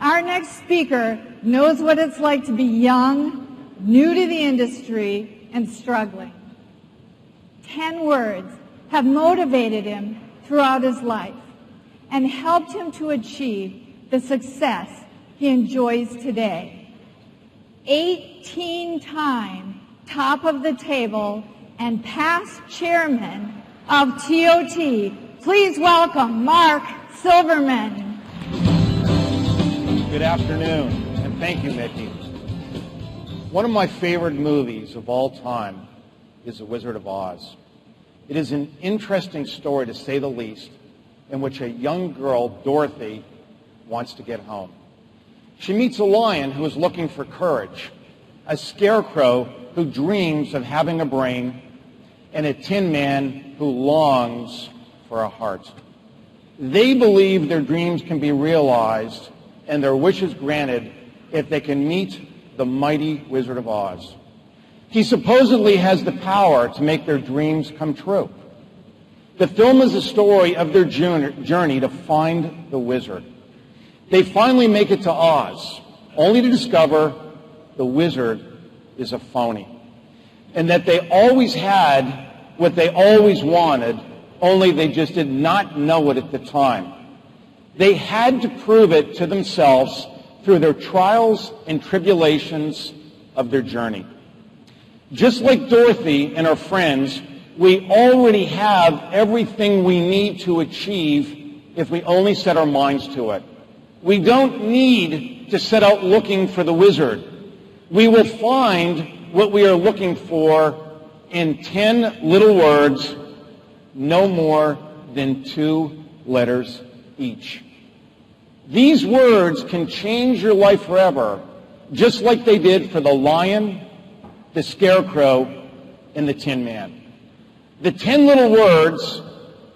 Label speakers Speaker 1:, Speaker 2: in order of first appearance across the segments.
Speaker 1: Our next speaker knows what it's like to be young, new to the industry, and struggling. 10 words have motivated him throughout his life and helped him to achieve the success he enjoys today. 18-time top of the table and past chairman of TOT. Please welcome Marc Silverman.
Speaker 2: Good afternoon, and thank you, Mickey. One of my favorite movies of all time is The Wizard of Oz. It is an interesting story, to say the least, in which a young girl, Dorothy, wants to get home. She meets a lion who is looking for courage, a scarecrow who dreams of having a brain, and a tin man who longs for a heart. They believe their dreams can be realized and their wishes granted if they can meet the mighty Wizard of Oz. He supposedly has the power to make their dreams come true. The film is a story of their journey to find the wizard. They finally make it to Oz, only to discover the wizard is a phony, and that they always had what they always wanted, only they just did not know it at the time. They had to prove it to themselves through their trials and tribulations of their journey. Just like Dorothy and her friends, we already have everything we need to achieve if we only set our minds to it. We don't need to set out looking for the wizard. We will find what we are looking for in 10 little words, no more than 2 letters each. These words can change your life forever, just like they did for the lion, the scarecrow, and the tin man. The 10 little words,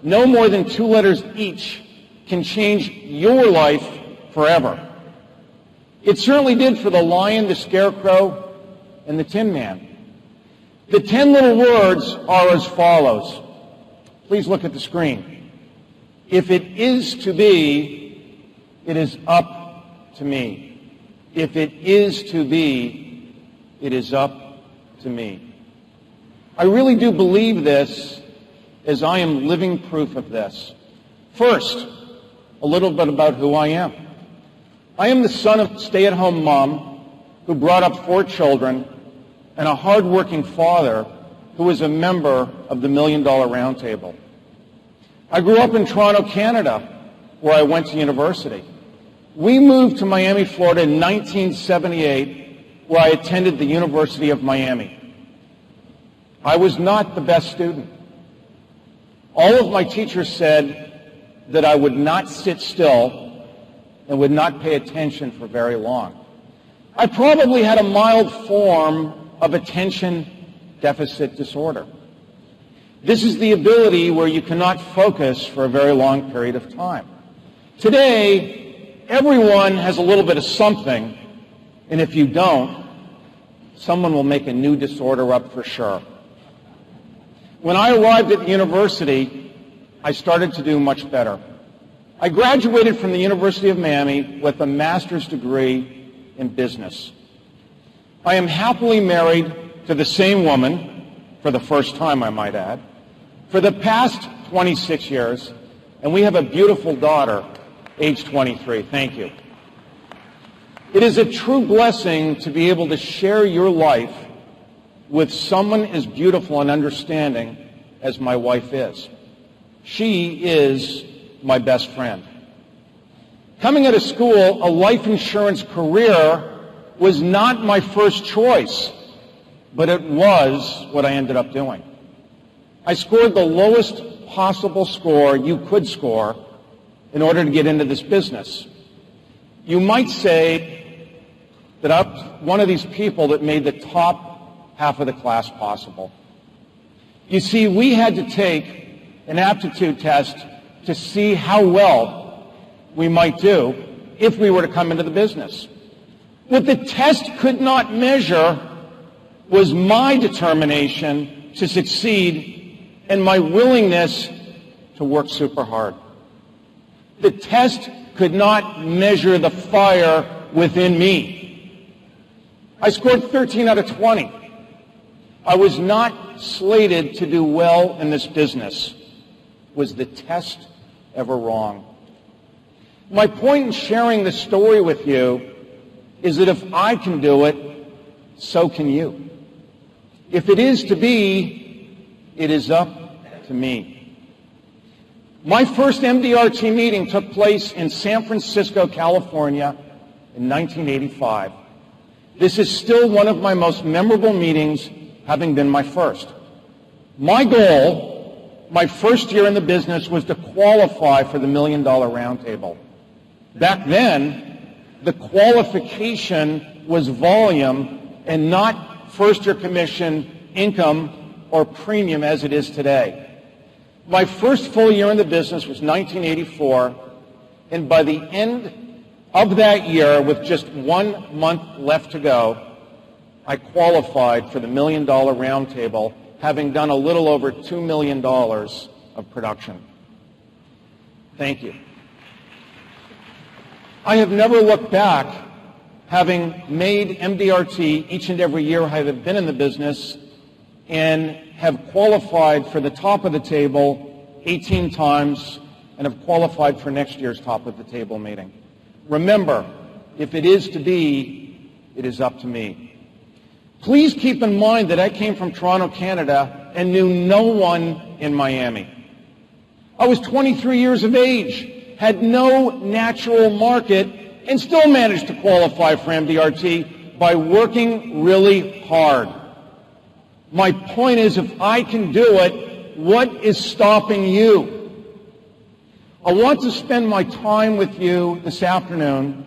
Speaker 2: no more than 2 letters each, can change your life forever. It certainly did for the lion, the scarecrow, and the tin man. The 10 little words are as follows. Please look at the screen. If it is to be, it is up to me. If it is to be, it is up to me. I really do believe this, as I am living proof of this. First, a little bit about who I am. I am the son of a stay-at-home mom who brought up 4 children and a hard-working father who was a member of the $1 Million Round Table. I grew up in Toronto, Canada, where I went to university. We moved to Miami, Florida in 1978, where I attended the University of Miami. I was not the best student. All of my teachers said that I would not sit still and would not pay attention for very long. I probably had a mild form of attention deficit disorder. This is the ability where you cannot focus for a very long period of time. Today, everyone has a little bit of something, and if you don't, someone will make a new disorder up for sure. When I arrived at the university, I started to do much better. I graduated from the University of Miami with a master's degree in business. I am happily married to the same woman, for the first time I might add, for the past 26 years, and we have a beautiful daughter, age 23. Thank you. It is a true blessing to be able to share your life with someone as beautiful and understanding as my wife is. She is my best friend. Coming out of school, a life insurance career was not my first choice, but it was what I ended up doing. I scored the lowest possible score you could score in order to get into this business. You might say that I'm one of these people that made the top half of the class possible. You see, we had to take an aptitude test to see how well we might do if we were to come into the business. What the test could not measure was my determination to succeed and my willingness to work super hard. The test could not measure the fire within me. I scored 13 out of 20. I was not slated to do well in this business. Was the test ever wrong? My point in sharing this story with you is that if I can do it, so can you. If it is to be, it is up to me. My first MDRT meeting took place in San Francisco, California in 1985. This is still one of my most memorable meetings, having been my first. My goal, my first year in the business, was to qualify for the $1 Million Roundtable. Back then, the qualification was volume and not first-year commission, income, or premium as it is today. My first full year in the business was 1984, and by the end of that year, with just 1 month left to go, I qualified for the $1 Million Roundtable, having done a little over $2 million of production. Thank you. I have never looked back, having made MDRT each and every year I have been in the business, and have qualified for the top of the table 18 times and have qualified for next year's top of the table meeting. Remember, if it is to be, it is up to me. Please keep in mind that I came from Toronto, Canada, and knew no one in Miami. I was 23 years of age, had no natural market, and still managed to qualify for MDRT by working really hard. My point is, if I can do it, what is stopping you? I want to spend my time with you this afternoon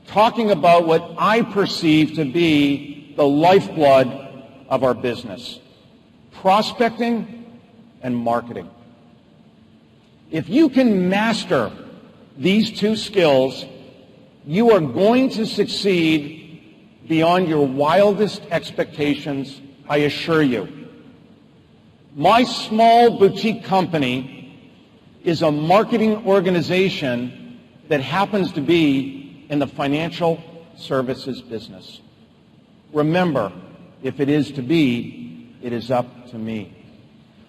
Speaker 2: talking about what I perceive to be the lifeblood of our business: prospecting and marketing. If you can master these two skills, you are going to succeed beyond your wildest expectations, I assure you. My small boutique company is a marketing organization that happens to be in the financial services business. Remember, if it is to be, it is up to me.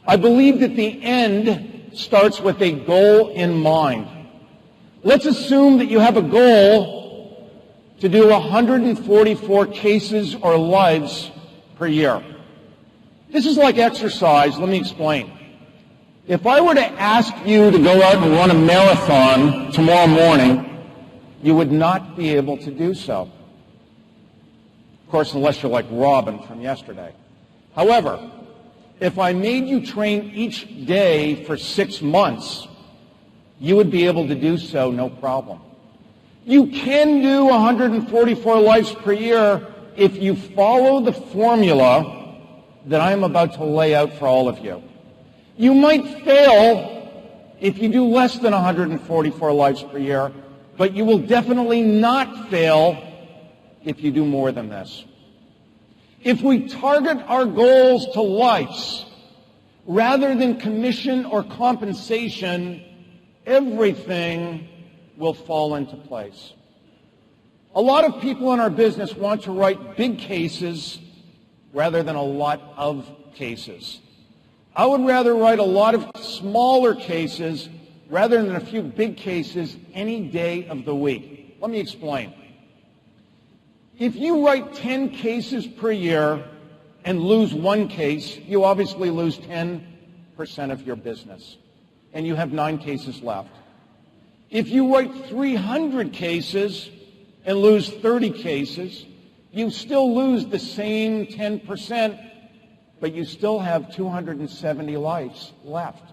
Speaker 2: I believe that the end starts with a goal in mind. Let's assume that you have a goal to do 144 cases or lives per year. This is like exercise. Let me explain. If I were to ask you to go out and run a marathon tomorrow morning, you would not be able to do so. Of course, unless you're like Robin from yesterday. However, if I made you train each day for 6 months, you would be able to do so no problem. You can do 144 lives per year if you follow the formula that I'm about to lay out for all of you. You might fail if you do less than 144 lives per year, but you will definitely not fail if you do more than this. If we target our goals to lives rather than commission or compensation, everything will fall into place. A lot of people in our business want to write big cases rather than a lot of cases. I would rather write a lot of smaller cases rather than a few big cases any day of the week. Let me explain. If you write 10 cases per year and lose 1 case, you obviously lose 10% of your business, and you have 9 cases left. If you write 300 cases and lose 30 cases, you still lose the same 10%, but you still have 270 lives left.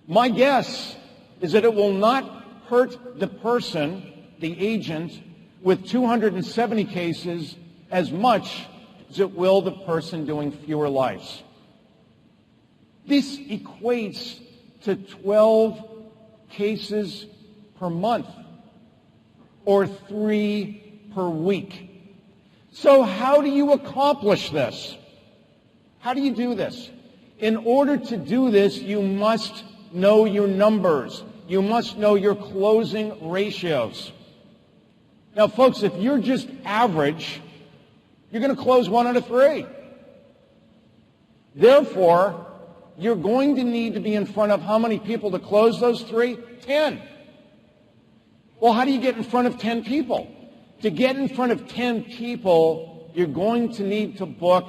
Speaker 2: My guess is that it will not hurt the person, the agent, with 270 cases as much as it will the person doing fewer lives. This equates to 12 cases per month, or 3 per week. So how do you accomplish this? How do you do this? In order to do this, you must know your numbers. you must know your closing ratios. Now, folks, if you're just average, you're going to close 1 out of 3. Therefore, you're going to need to be in front of how many people to close those 3? 10. Well, how do you get in front of 10 people? To get in front of 10 people, you're going to need to book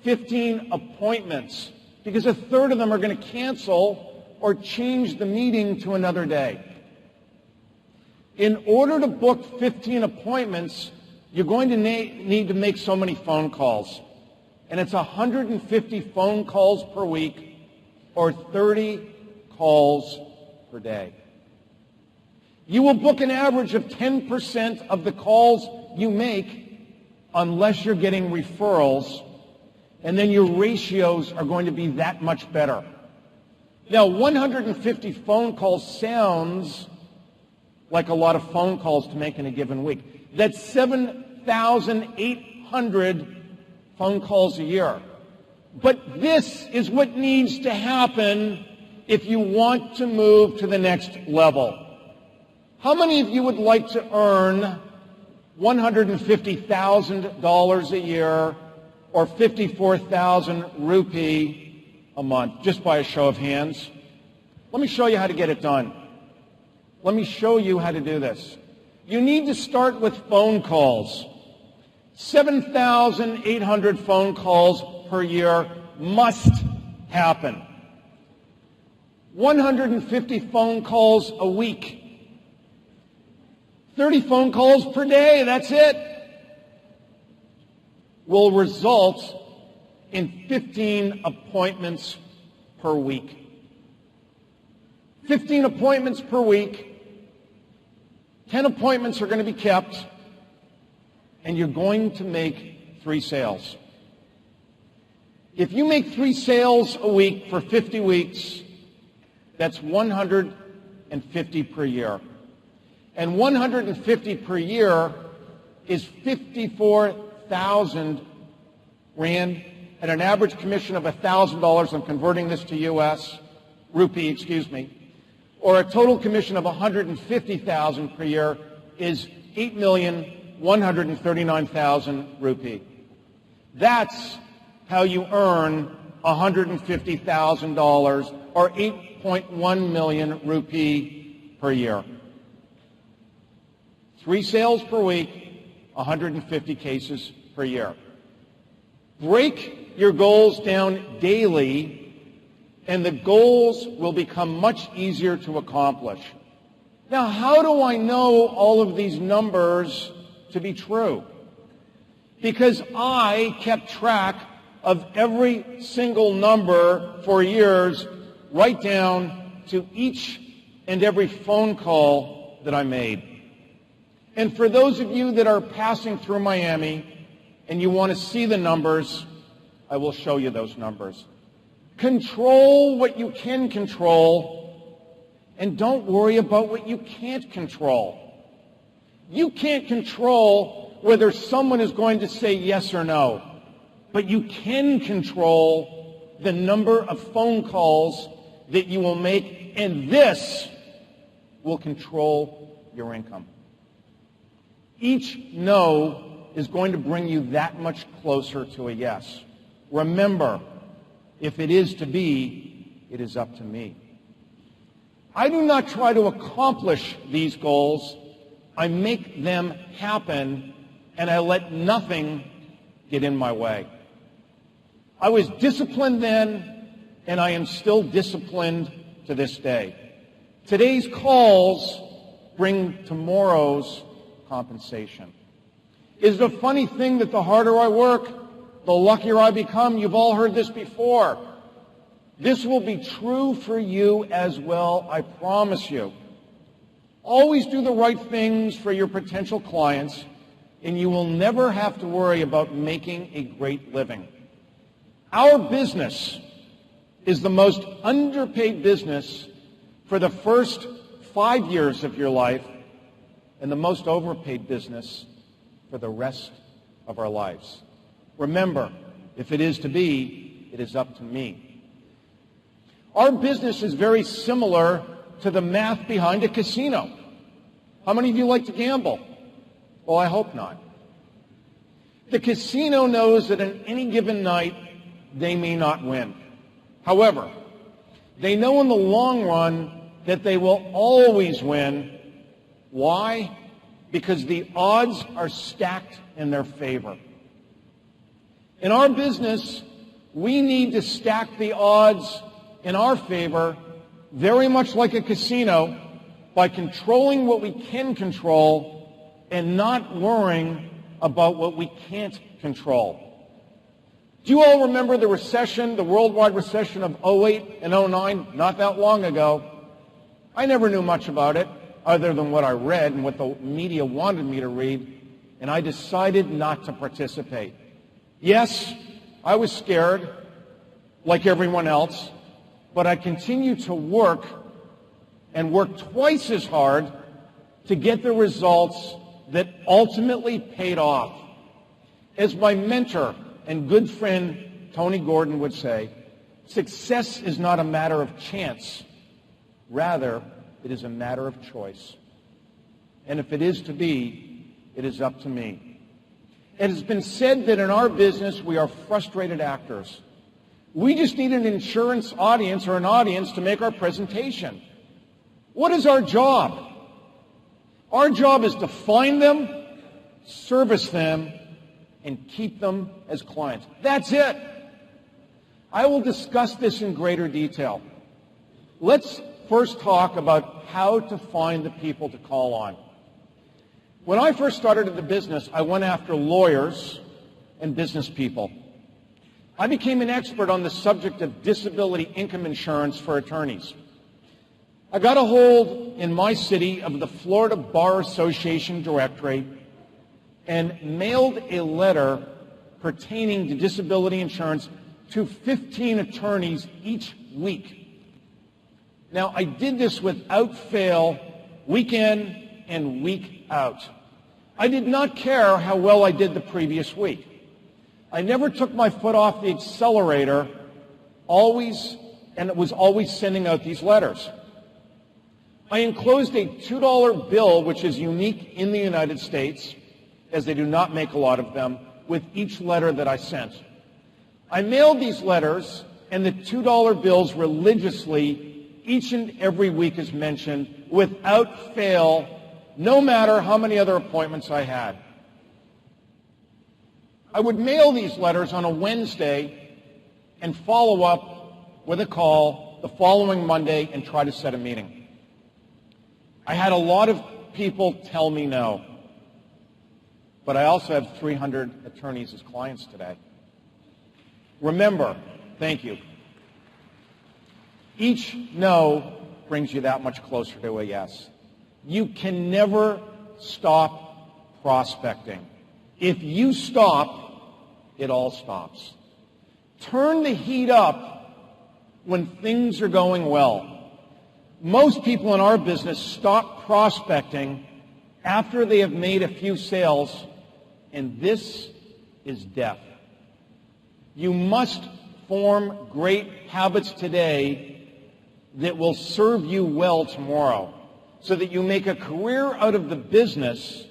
Speaker 2: 15 appointments, because a third of them are going to cancel or change the meeting to another day. In order to book 15 appointments, you're going to need to make so many phone calls. And it's 150 phone calls per week or 30 calls per day. You will book an average of 10% of the calls you make unless you're getting referrals, and then your ratios are going to be that much better. Now, 150 phone calls sounds like a lot of phone calls to make in a given week. That's 7,800 phone calls a year. But this is what needs to happen if you want to move to the next level. How many of you would like to earn $150,000 a year or 54,000 rupee a month? Just by a show of hands. Let me show you how to get it done. Let me show you how to do this. You need to start with phone calls. 7,800 phone calls per year must happen. 150 phone calls a week. 30 phone calls per day, that's it, will result in 15 appointments per week. 15 appointments per week. 10 appointments are going to be kept, and you're going to make 3 sales. If you make 3 sales a week for 50 weeks, that's 150 per year. And 150 per year is 54,000 rand at an average commission of $1,000. I'm converting this to U.S. rupee, or a total commission of 150,000 per year is 8,139,000 rupee. That's how you earn $150,000 or 8.1 million rupee per year. 3 sales per week, 150 cases per year. Break your goals down daily, and the goals will become much easier to accomplish. Now, how do I know all of these numbers to be true? Because I kept track of every single number for years, right down to each and every phone call that I made. And for those of you that are passing through Miami and you want to see the numbers, I will show you those numbers. Control what you can control, and don't worry about what you can't control. You can't control whether someone is going to say yes or no, but you can control the number of phone calls that you will make, and this will control your income. Each no is going to bring you that much closer to a yes. Remember, if it is to be, it is up to me. I do not try to accomplish these goals. I make them happen, and I let nothing get in my way. I was disciplined then, and I am still disciplined to this day. Today's calls bring tomorrow's compensation. Is it a funny thing that the harder I work, the luckier I become? You've all heard this before. This will be true for you as well, I promise you. Always do the right things for your potential clients, and you will never have to worry about making a great living. Our business is the most underpaid business for the first 5 years of your life, and the most overpaid business for the rest of our lives. Remember, if it is to be, it is up to me. Our business is very similar to the math behind a casino. How many of you like to gamble? Well, I hope not. The casino knows that on any given night, they may not win. However, they know in the long run that they will always win. Why? Because the odds are stacked in their favor. In our business, we need to stack the odds in our favor, very much like a casino, by controlling what we can control and not worrying about what we can't control. Do you all remember the recession, the worldwide recession of 08 and 09, not that long ago? I never knew much about it other than what I read and what the media wanted me to read, and I decided not to participate. Yes, I was scared, like everyone else, but I continued to work and work twice as hard to get the results that ultimately paid off. As my mentor and good friend Tony Gordon would say, success is not a matter of chance. Rather, it is a matter of choice. And if it is to be, it is up to me. It has been said that in our business, we are frustrated actors. We just need an insurance audience or an audience to make our presentation. What is our job? Our job is to find them, service them, and keep them as clients. That's it. I will discuss this in greater detail. Let's first talk about how to find the people to call on. When I first started in the business, I went after lawyers and business people. I became an expert on the subject of disability income insurance for attorneys. I got a hold in my city of the Florida Bar Association directory and mailed a letter pertaining to disability insurance to 15 attorneys each week. Now, I did this without fail, week in and week out. I did not care how well I did the previous week. I never took my foot off the accelerator, and it was always sending out these letters. I enclosed a $2 bill, which is unique in the United States, as they do not make a lot of them, with each letter that I sent. I mailed these letters and the $2 bills religiously each and every week as mentioned, without fail, no matter how many other appointments I had. I would mail these letters on a Wednesday and follow up with a call the following Monday and try to set a meeting. I had a lot of people tell me no, but I also have 300 attorneys as clients today. Remember, thank you, each no brings you that much closer to a yes. You can never stop prospecting. If you stop, it all stops. Turn the heat up when things are going well. Most people in our business stop prospecting after they have made a few sales, and this is death. You must form great habits today that will serve you well tomorrow, so that you make a career out of the business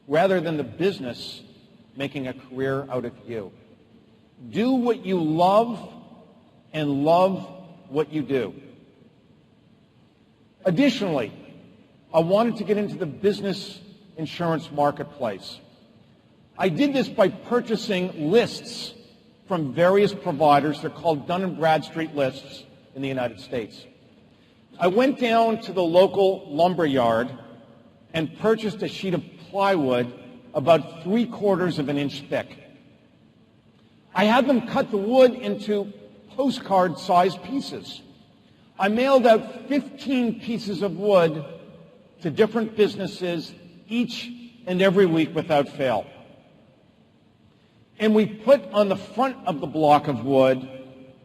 Speaker 2: rather than the business making a career out of you. Do what you love and love what you do. Additionally, I wanted to get into the business insurance marketplace. I did this by purchasing lists from various providers. They're called Dun & Bradstreet lists in the United States. I went down to the local lumber yard and purchased a sheet of plywood about 3/4 of an inch thick. I had them cut the wood into postcard-sized pieces. I mailed out 15 pieces of wood to different businesses each and every week without fail. And we put on the front of the block of wood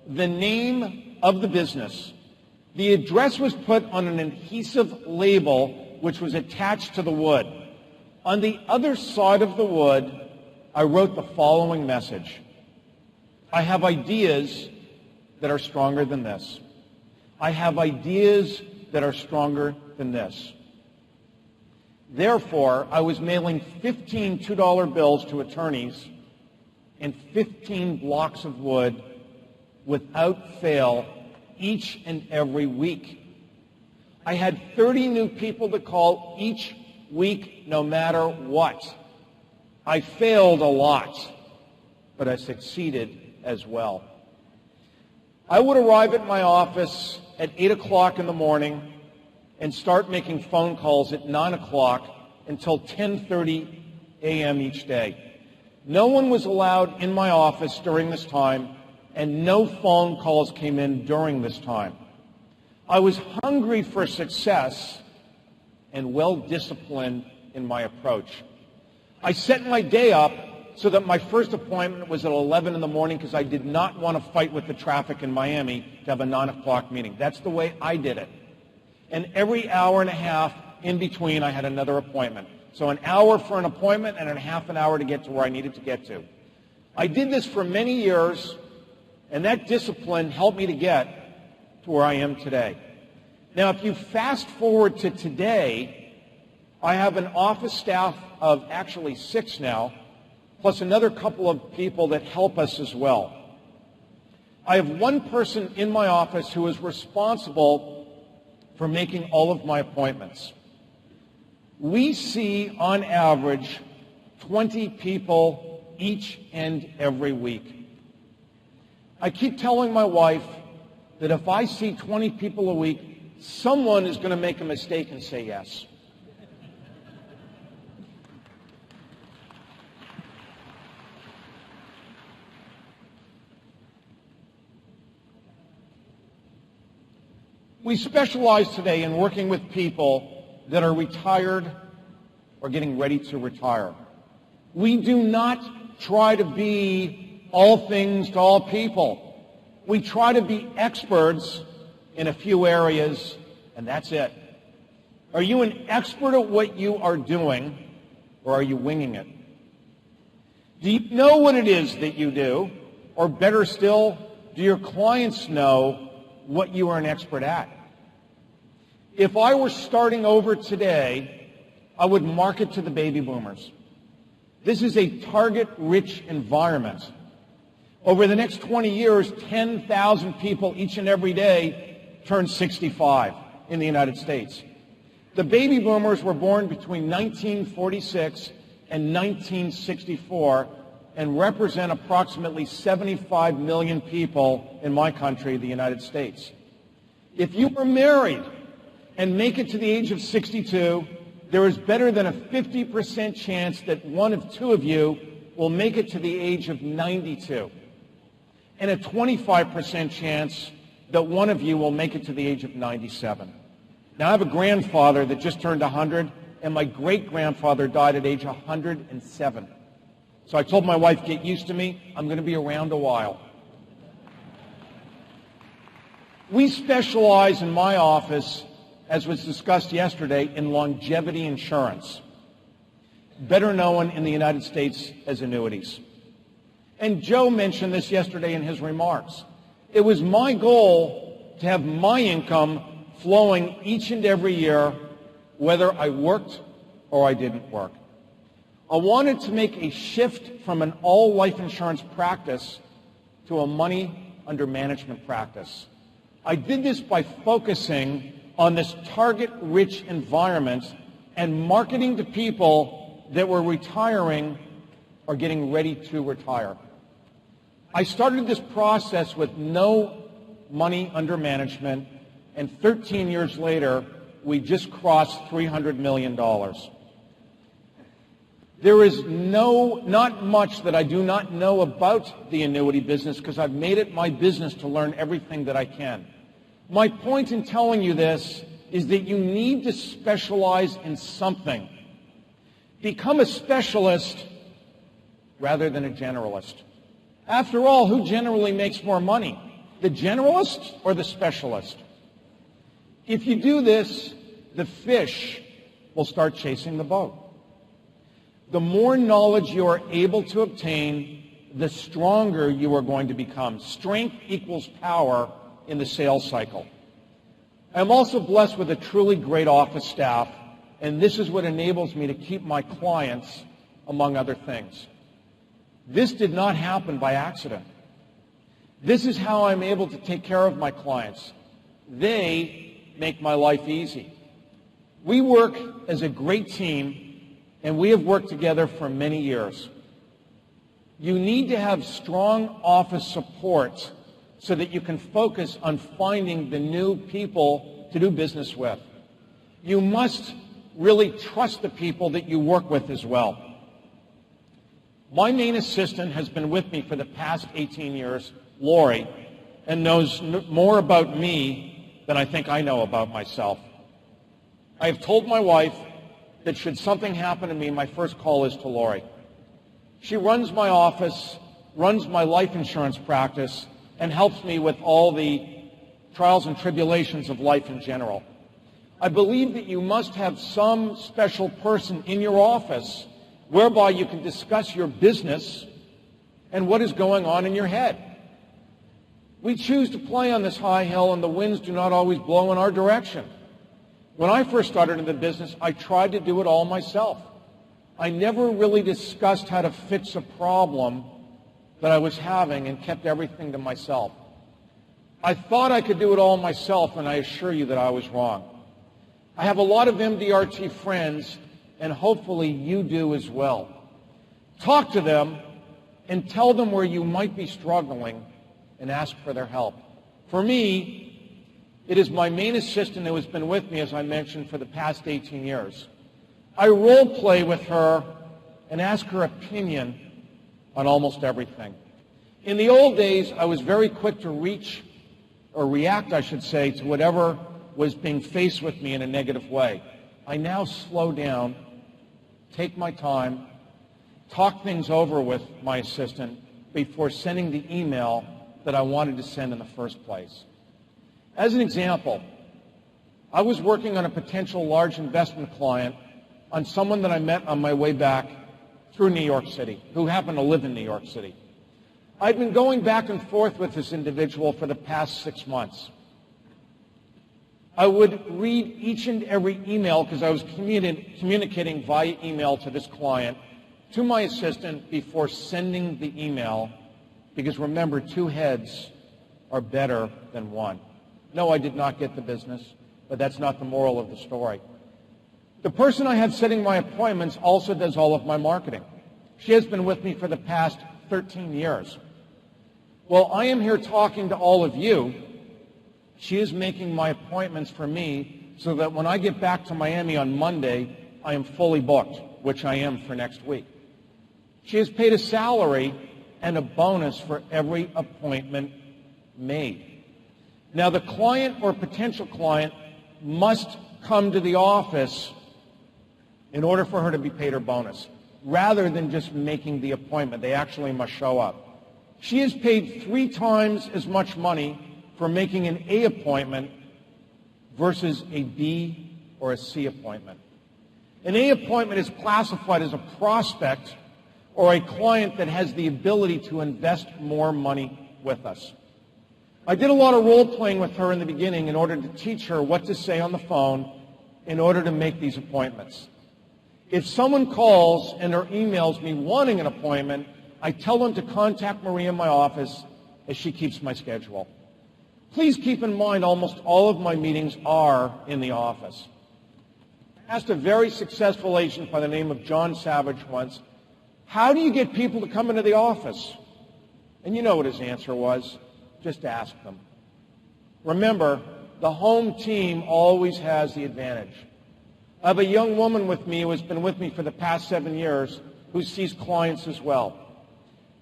Speaker 2: the name of the business. The address was put on an adhesive label which was attached to the wood. On the other side of the wood, I wrote the following message: I have ideas that are stronger than this. I have ideas that are stronger than this. Therefore, I was mailing 15 $2 bills to attorneys and 15 blocks of wood without fail each and every week. I had 30 new people to call each week, no matter what. I failed a lot, but I succeeded as well. I would arrive at my office at 8 o'clock in the morning and start making phone calls at 9 o'clock until 10:30 a.m. each day. No one was allowed in my office during this time, and no phone calls came in during this time. I was hungry for success and well-disciplined in my approach. I set my day up so that my first appointment was at 11 in the morning because I did not want to fight with the traffic in Miami to have a 9 o'clock meeting. That's the way I did it. And every hour and a half in between, I had another appointment. So an hour for an appointment and a half an hour to get to where I needed to get to. I did this for many years, and that discipline helped me to get to where I am today. Now, if you fast forward to today, I have an office staff of actually 6 now, plus another couple of people that help us as well. I have one person in my office who is responsible for making all of my appointments. We see, on average, 20 people each and every week. I keep telling my wife that if I see 20 people a week, someone is going to make a mistake and say yes. We specialize today in working with people that are retired or getting ready to retire. We do not try to be all things to all people. We try to be experts in a few areas, and that's it. Are you an expert at what you are doing, or are you winging it? Do you know what it is that you do? Or better still, do your clients know what you are an expert at? If I were starting over today, I would market to the baby boomers. This is a target-rich environment. Over the next 20 years, 10,000 people each and every day turn 65 in the United States. The baby boomers were born between 1946 and 1964 and represent approximately 75 million people in my country, the United States. If you were married and make it to the age of 62, there is better than a 50% chance that one of two of you will make it to the age of 92, and a 25% chance that one of you will make it to the age of 97. Now, I have a grandfather that just turned 100, and my great-grandfather died at age 107. So I told my wife, get used to me. I'm going to be around a while. We specialize in my office, as was discussed yesterday, in longevity insurance, better known in the United States as annuities. And Joe mentioned this yesterday in his remarks. It was my goal to have my income flowing each and every year, whether I worked or I didn't work. I wanted to make a shift from an all life insurance practice to a money under management practice. I did this by focusing on this target-rich environment and marketing to people that were retiring or getting ready to retire. I started this process with no money under management, and 13 years later, we just crossed $300 million. There is not much that I do not know about the annuity business because I've made it my business to learn everything that I can. My point in telling you this is that you need to specialize in something. Become a specialist rather than a generalist. After all, who generally makes more money? The generalist or the specialist? If you do this, the fish will start chasing the boat. The more knowledge you are able to obtain, the stronger you are going to become. Strength equals power in the sales cycle. I'm also blessed with a truly great office staff, and this is what enables me to keep my clients, among other things. This did not happen by accident. This is how I'm able to take care of my clients. They make my life easy. We work as a great team, and we have worked together for many years. You need to have strong office support so that you can focus on finding the new people to do business with. You must really trust the people that you work with as well. My main assistant has been with me for the past 18 years, Lori, and knows more about me than I think I know about myself. I have told my wife that should something happen to me, my first call is to Lori. She runs my office, runs my life insurance practice, and helps me with all the trials and tribulations of life in general. I believe that you must have some special person in your office whereby you can discuss your business and what is going on in your head. We choose to play on this high hill, and the winds do not always blow in our direction. When I first started in the business, I tried to do it all myself. I never really discussed how to fix a problem that I was having and kept everything to myself. I thought I could do it all myself, and I assure you that I was wrong. I have a lot of MDRT friends, and hopefully you do as well. Talk to them and tell them where you might be struggling and ask for their help. For me, it is my main assistant who has been with me, as I mentioned, for the past 18 years. I role play with her and ask her opinion on almost everything. In the old days, I was very quick to react, to whatever was being faced with me in a negative way. I now slow down, take my time, talk things over with my assistant before sending the email that I wanted to send in the first place. As an example, I was working on a potential large investment client on someone that I met on my way back through New York City, who happened to live in New York City. I'd been going back and forth with this individual for the past 6 months. I would read each and every email, because I was communicating via email to this client, to my assistant before sending the email, because remember, 2 heads are better than 1. No, I did not get the business, but that's not the moral of the story. The person I have setting my appointments also does all of my marketing. She has been with me for the past 13 years. While I am here talking to all of you, she is making my appointments for me so that when I get back to Miami on Monday, I am fully booked, which I am for next week. She has paid a salary and a bonus for every appointment made. Now, the client or potential client must come to the office in order for her to be paid her bonus, rather than just making the appointment. They actually must show up. She is paid 3 times as much money for making an A appointment versus a B or a C appointment. An A appointment is classified as a prospect or a client that has the ability to invest more money with us. I did a lot of role playing with her in the beginning in order to teach her what to say on the phone in order to make these appointments. If someone calls and or emails me wanting an appointment, I tell them to contact Maria in my office, as she keeps my schedule. Please keep in mind almost all of my meetings are in the office. I asked a very successful agent by the name of John Savage once, how do you get people to come into the office? And you know what his answer was. Just ask them. Remember, the home team always has the advantage. I have a young woman with me who has been with me for the past 7 years who sees clients as well.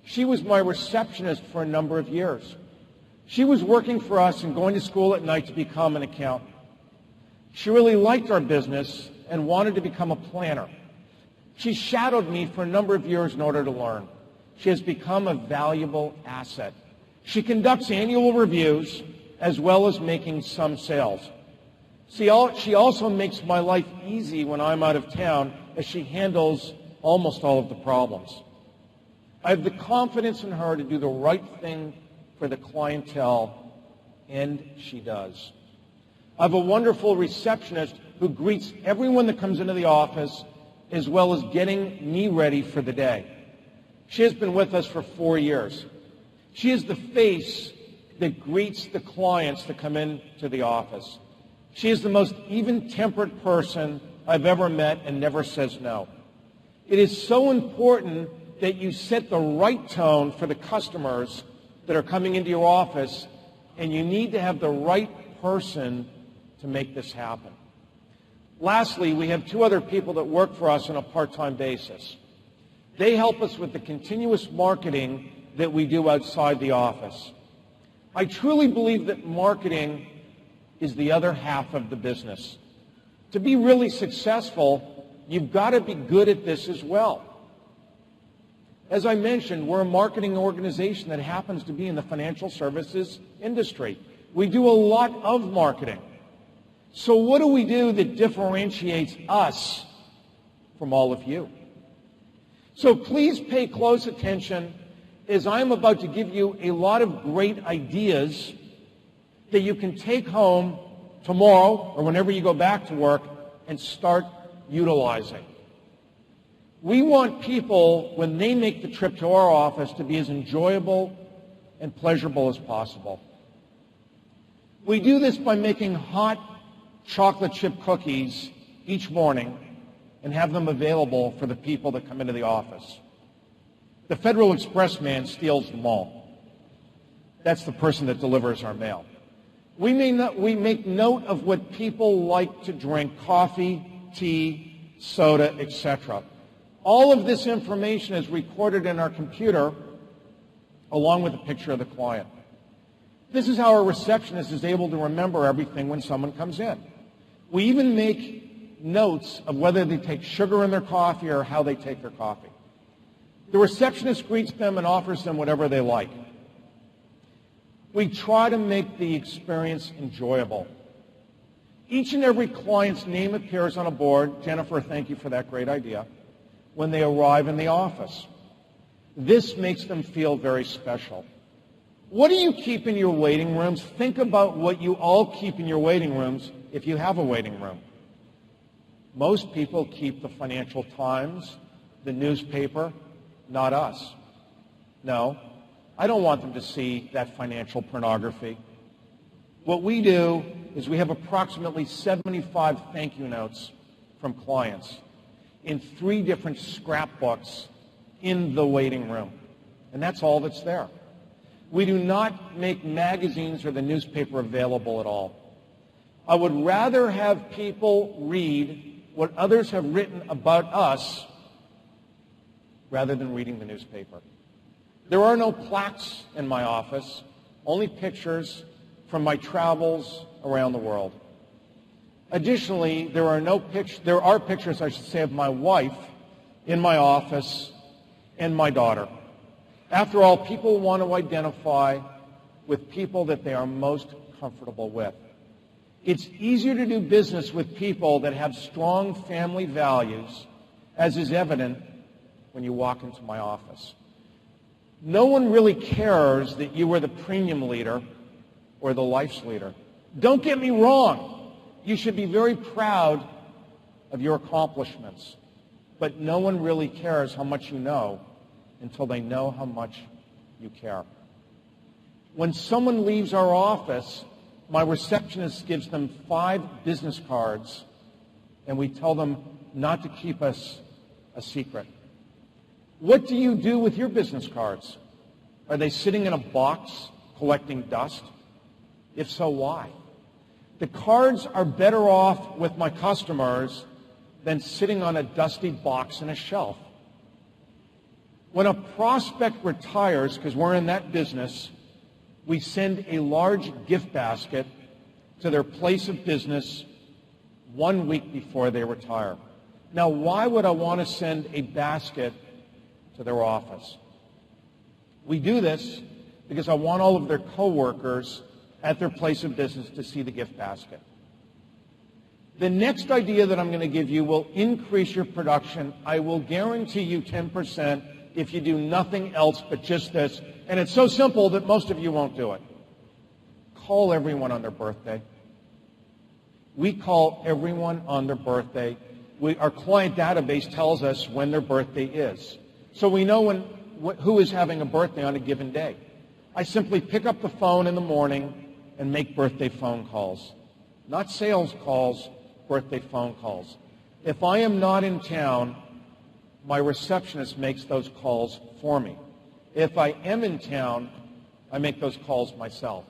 Speaker 2: She was my receptionist for a number of years. She was working for us and going to school at night to become an accountant. She really liked our business and wanted to become a planner. She shadowed me for a number of years in order to learn. She has become a valuable asset. She conducts annual reviews as well as making some sales. She also makes my life easy when I'm out of town, as she handles almost all of the problems. I have the confidence in her to do the right thing for the clientele, and she does. I have a wonderful receptionist who greets everyone that comes into the office, as well as getting me ready for the day. She has been with us for 4 years. She is the face that greets the clients that come into the office. She is the most even-tempered person I've ever met and never says no. It is so important that you set the right tone for the customers that are coming into your office, and you need to have the right person to make this happen. Lastly, we have 2 other people that work for us on a part-time basis. They help us with the continuous marketing that we do outside the office. I truly believe that marketing is the other half of the business. To be really successful, you've got to be good at this as well. As I mentioned, we're a marketing organization that happens to be in the financial services industry. We do a lot of marketing. So what do we do that differentiates us from all of you? So please pay close attention as I'm about to give you a lot of great ideas that you can take home tomorrow or whenever you go back to work and start utilizing. We want people, when they make the trip to our office, to be as enjoyable and pleasurable as possible. We do this by making hot chocolate chip cookies each morning and have them available for the people that come into the office. The Federal Express man steals them all. That's the person that delivers our mail. We make note of what people like to drink: coffee, tea, soda, etc. All of this information is recorded in our computer along with a picture of the client. This is how our receptionist is able to remember everything when someone comes in. We even make notes of whether they take sugar in their coffee or how they take their coffee. The receptionist greets them and offers them whatever they like. We try to make the experience enjoyable. Each and every client's name appears on a board. Jennifer, thank you for that great idea. When they arrive in the office. This makes them feel very special. What do you keep in your waiting rooms? Think about what you all keep in your waiting rooms if you have a waiting room. Most people keep the Financial Times, the newspaper, not us. No, I don't want them to see that financial pornography. What we do is we have approximately 75 thank you notes from clients in 3 different scrapbooks in the waiting room. And that's all that's there. We do not make magazines or the newspaper available at all. I would rather have people read what others have written about us rather than reading the newspaper. There are no plaques in my office, only pictures from my travels around the world. Additionally, there are pictures, I should say, of my wife in my office and my daughter. After all, people want to identify with people that they are most comfortable with. It's easier to do business with people that have strong family values, as is evident when you walk into my office. No one really cares that you are the premium leader or the life's leader. Don't get me wrong. You should be very proud of your accomplishments, but no one really cares how much you know until they know how much you care. When someone leaves our office, my receptionist gives them 5 business cards, and we tell them not to keep us a secret. What do you do with your business cards? Are they sitting in a box collecting dust? If so, why? The cards are better off with my customers than sitting on a dusty box in a shelf. When a prospect retires, because we're in that business, we send a large gift basket to their place of business 1 week before they retire. Now, why would I want to send a basket to their office? We do this because I want all of their coworkers at their place of business to see the gift basket. The next idea that I'm going to give you will increase your production. I will guarantee you 10% if you do nothing else but just this. And it's so simple that most of you won't do it. Call everyone on their birthday. We call everyone on their birthday. Our client database tells us when their birthday is. So we know who is having a birthday on a given day. I simply pick up the phone in the morning and make birthday phone calls. Not sales calls, birthday phone calls. If I am not in town, my receptionist makes those calls for me. If I am in town, I make those calls myself.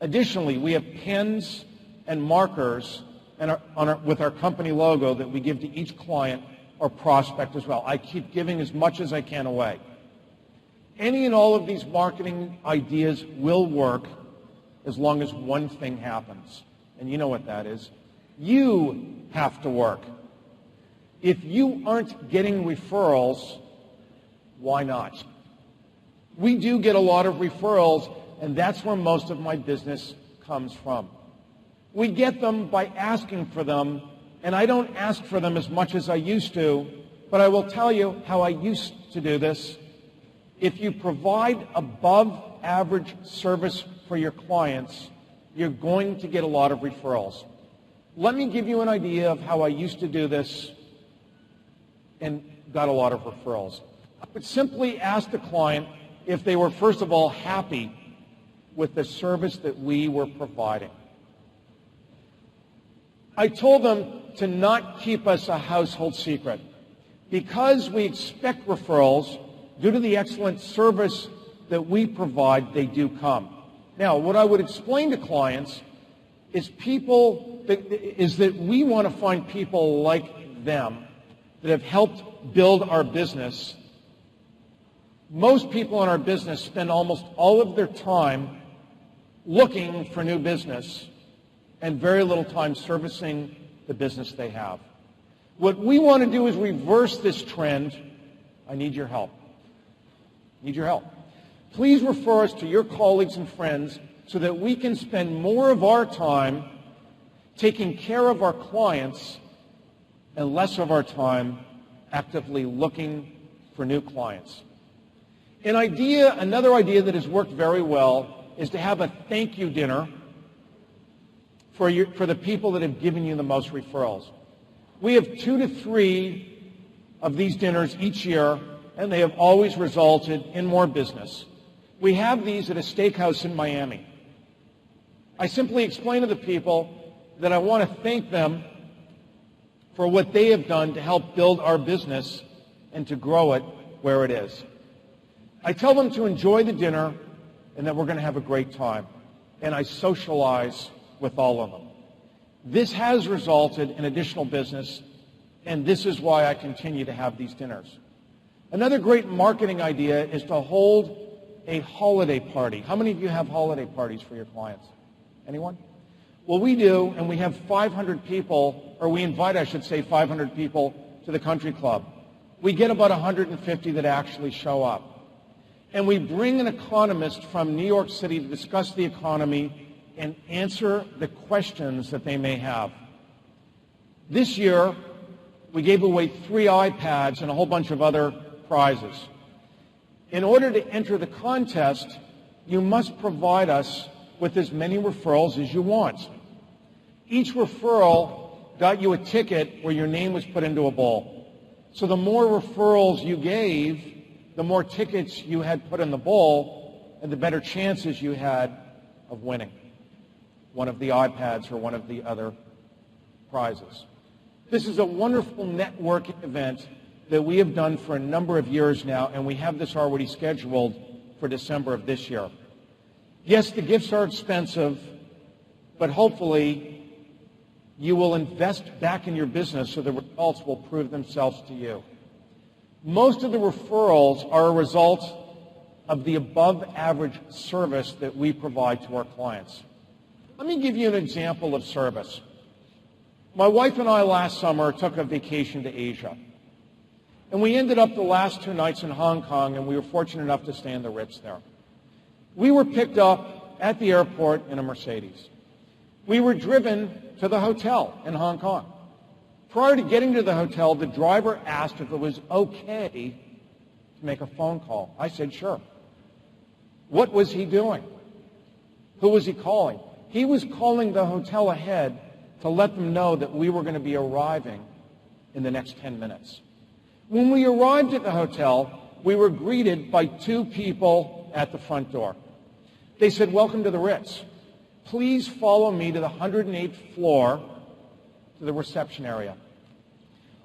Speaker 2: Additionally, we have pens and markers with our company logo that we give to each client or prospect as well. I keep giving as much as I can away. Any and all of these marketing ideas will work as long as one thing happens. And you know what that is. You have to work. If you aren't getting referrals, why not? We do get a lot of referrals, and that's where most of my business comes from. We get them by asking for them, and I don't ask for them as much as I used to, but I will tell you how I used to do this. If you provide above average service for your clients, you're going to get a lot of referrals. Let me give you an idea of how I used to do this and got a lot of referrals. I would simply ask the client if they were, first of all, happy with the service that we were providing. I told them to not keep us a household secret. Because we expect referrals, due to the excellent service that we provide, they do come. Now, what I would explain to clients is that we want to find people like them that have helped build our business. Most people in our business spend almost all of their time looking for new business and very little time servicing the business they have. What we want to do is reverse this trend. I need your help. Need your help. Please refer us to your colleagues and friends so that we can spend more of our time taking care of our clients and less of our time actively looking for new clients. Another idea that has worked very well is to have a thank you dinner for the people that have given you the most referrals. We have 2 to 3 of these dinners each year, and they have always resulted in more business. We have these at a steakhouse in Miami. I simply explain to the people that I want to thank them for what they have done to help build our business and to grow it where it is. I tell them to enjoy the dinner and that we're going to have a great time. And I socialize with all of them. This has resulted in additional business, and this is why I continue to have these dinners. Another great marketing idea is to hold a holiday party. How many of you have holiday parties for your clients? Anyone? Well, we do, and we have 500 people, or we invite, I should say, 500 people to the country club. We get about 150 that actually show up. And we bring an economist from New York City to discuss the economy and answer the questions that they may have. This year, we gave away 3 iPads and a whole bunch of other prizes. In order to enter the contest, you must provide us with as many referrals as you want. Each referral got you a ticket where your name was put into a bowl. So the more referrals you gave, the more tickets you had put in the bowl, and the better chances you had of winning one of the iPads or one of the other prizes. This is a wonderful networking event that we have done for a number of years now, and we have this already scheduled for December of this year. Yes, the gifts are expensive, but hopefully you will invest back in your business so the results will prove themselves to you. Most of the referrals are a result of the above-average service that we provide to our clients. Let me give you an example of service. My wife and I last summer took a vacation to Asia. And we ended up the last 2 nights in Hong Kong, and we were fortunate enough to stay in the Ritz there. We were picked up at the airport in a Mercedes. We were driven to the hotel in Hong Kong. Prior to getting to the hotel, the driver asked if it was okay to make a phone call. I said, sure. What was he doing? Who was he calling? He was calling the hotel ahead to let them know that we were going to be arriving in the next 10 minutes. When we arrived at the hotel, we were greeted by two people at the front door. They said, "Welcome to the Ritz. Please follow me to the 108th floor to the reception area."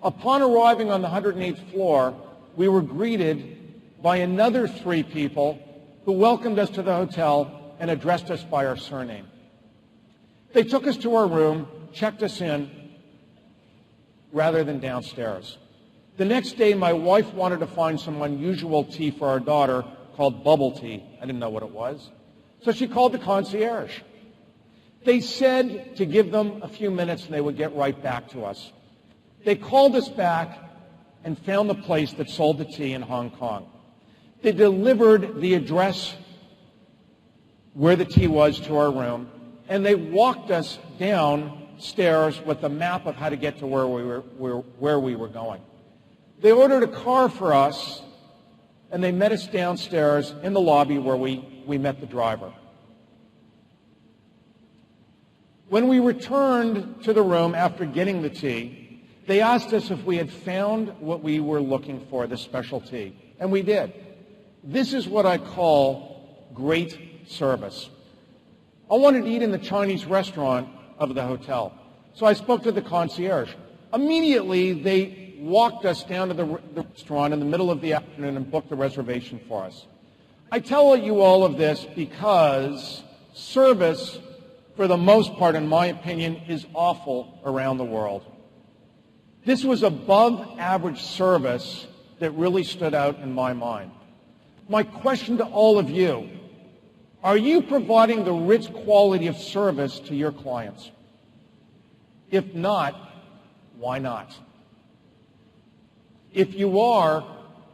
Speaker 2: Upon arriving on the 108th floor, we were greeted by another three people who welcomed us to the hotel and addressed us by our surname. They took us to our room, checked us in, rather than downstairs. The next day, my wife wanted to find some unusual tea for our daughter called bubble tea. I didn't know what it was. So she called the concierge. They said to give them a few minutes and they would get right back to us. They called us back and found the place that sold the tea in Hong Kong. They delivered the address where the tea was to our room, and they walked us downstairs with a map of how to get to where we were going. They ordered a car for us, and they met us downstairs in the lobby where we met the driver. When we returned to the room after getting the tea, they asked us if we had found what we were looking for, this special tea, and we did. This is what I call great service. I wanted to eat in the Chinese restaurant of the hotel, so I spoke to the concierge. Immediately, they walked us down to the restaurant in the middle of the afternoon and booked the reservation for us. I tell you all of this because service, for the most part, in my opinion, is awful around the world. This was above average service that really stood out in my mind. My question to all of you, are you providing the rich quality of service to your clients? If not, why not? If you are,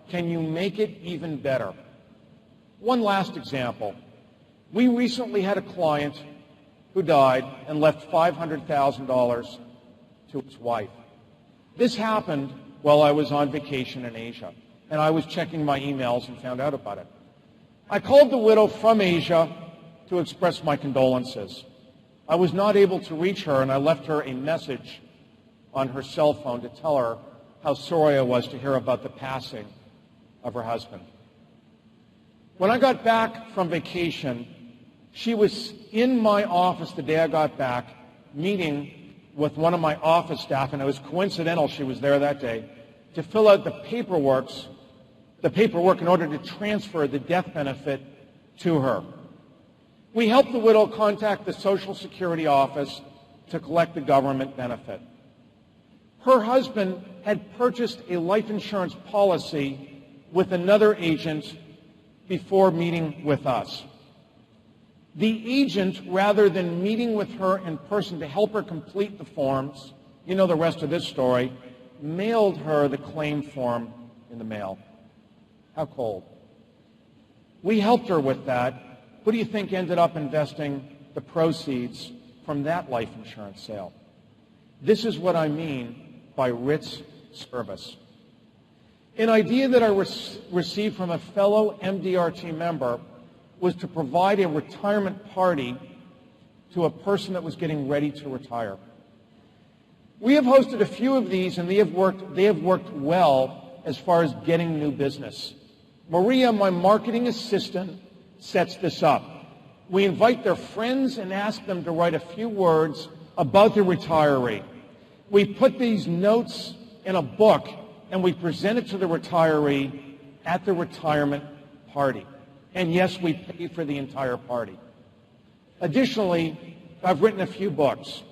Speaker 2: can you make it even better? One last example. We recently had a client who died and left $500,000 to his wife. This happened while I was on vacation in Asia, and I was checking my emails and found out about it. I called the widow from Asia to express my condolences. I was not able to reach her, and I left her a message on her cell phone to tell her how sorry I was to hear about the passing of her husband. When I got back from vacation, she was in my office the day I got back, meeting with one of my office staff, and it was coincidental she was there that day, to fill out the paperwork in order to transfer the death benefit to her. We helped the widow contact the Social Security office to collect the government benefit. Her husband had purchased a life insurance policy with another agent before meeting with us. The agent, rather than meeting with her in person to help her complete the forms, you know the rest of this story, mailed her the claim form in the mail. How cold. We helped her with that. Who do you think ended up investing the proceeds from that life insurance sale? This is what I mean by rich service. An idea that I received from a fellow MDRT member was to provide a retirement party to a person that was getting ready to retire. We have hosted a few of these, and they have worked well as far as getting new business. Maria, my marketing assistant, sets this up. We invite their friends and ask them to write a few words about the retiree. We put these notes in a book, and we present it to the retiree at the retirement party. And yes, we pay for the entire party. Additionally, I've written a few books.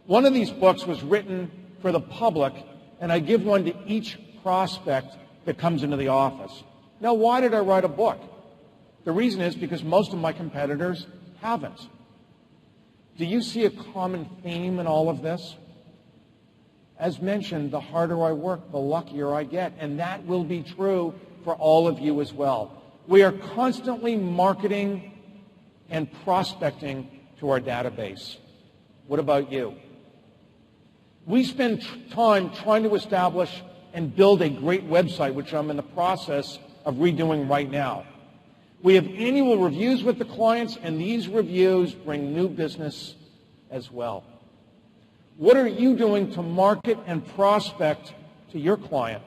Speaker 2: One of these books was written for the public, and I give one to each prospect that comes into the office. Now, why did I write a book? The reason is because most of my competitors haven't. Do you see a common theme in all of this? As mentioned, the harder I work, the luckier I get, and that will be true for all of you as well. We are constantly marketing and prospecting to our database. What about you? We spend time trying to establish and build a great website, which I'm in the process of redoing right now. We have annual reviews with the clients, and these reviews bring new business as well. What are you doing to market and prospect to your client?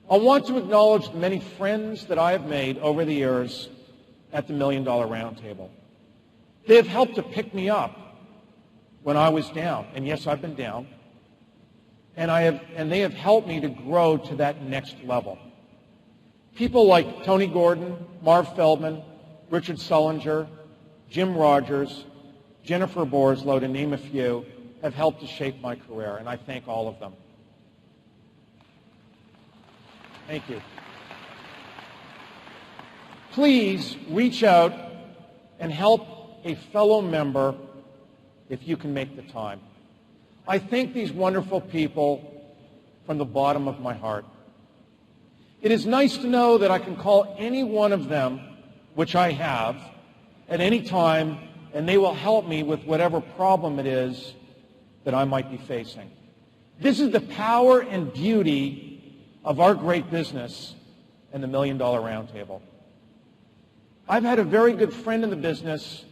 Speaker 2: I want to acknowledge the many friends that I have made over the years at the $1 Million Roundtable. They have helped to pick me up when I was down. And yes, I've been down. And they have helped me to grow to that next level. People like Tony Gordon, Marv Feldman, Richard Sullinger, Jim Rogers, Jennifer Borslow, to name a few, have helped to shape my career, and I thank all of them. Thank you. Please reach out and help a fellow member if you can make the time. I thank these wonderful people from the bottom of my heart. It is nice to know that I can call any one of them, which I have, at any time, and they will help me with whatever problem it is that I might be facing. This is the power and beauty of our great business and the $1 Million Roundtable. I've had a very good friend in the business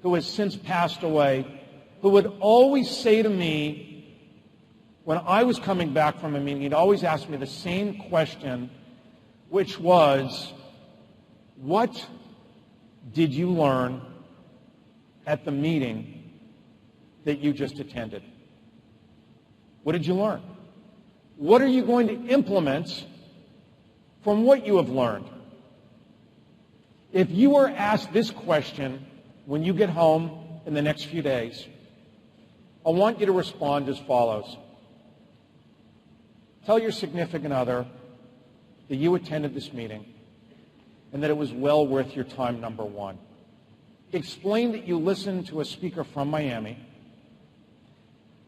Speaker 2: who has since passed away, who would always say to me, when I was coming back from a meeting, he'd always ask me the same question, which was, what did you learn at the meeting that you just attended? What did you learn? What are you going to implement from what you have learned? If you are asked this question when you get home in the next few days, I want you to respond as follows. Tell your significant other that you attended this meeting and that it was well worth your time, number one. Explain that you listened to a speaker from Miami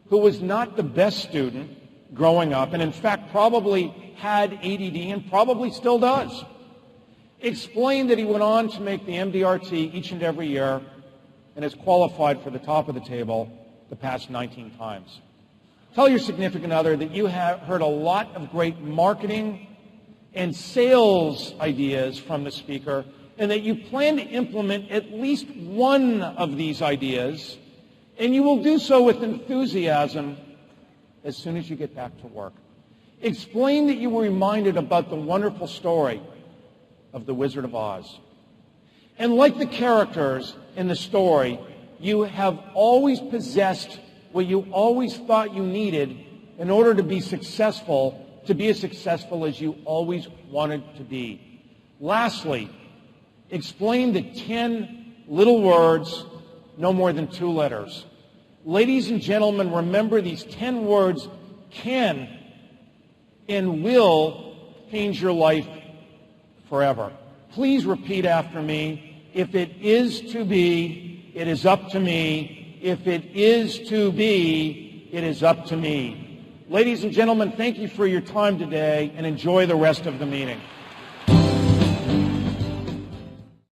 Speaker 2: who was not the best student growing up and in fact probably had ADD and probably still does. Explain that he went on to make the MDRT each and every year and has qualified for the top of the table the past 19 times. Tell your significant other that you have heard a lot of great marketing and sales ideas from the speaker and that you plan to implement at least one of these ideas, and you will do so with enthusiasm as soon as you get back to work. Explain that you were reminded about the wonderful story of the Wizard of Oz. And like the characters in the story, you have always possessed what you always thought you needed in order to be successful, to be as successful as you always wanted to be. Lastly, explain the 10 little words, no more than 2 letters. Ladies and gentlemen, remember these 10 words can and will change your life forever. Please repeat after me. If it is to be, it is up to me. If it is to be, it is up to me. Ladies and gentlemen, thank you for your time today and enjoy the rest of the meeting.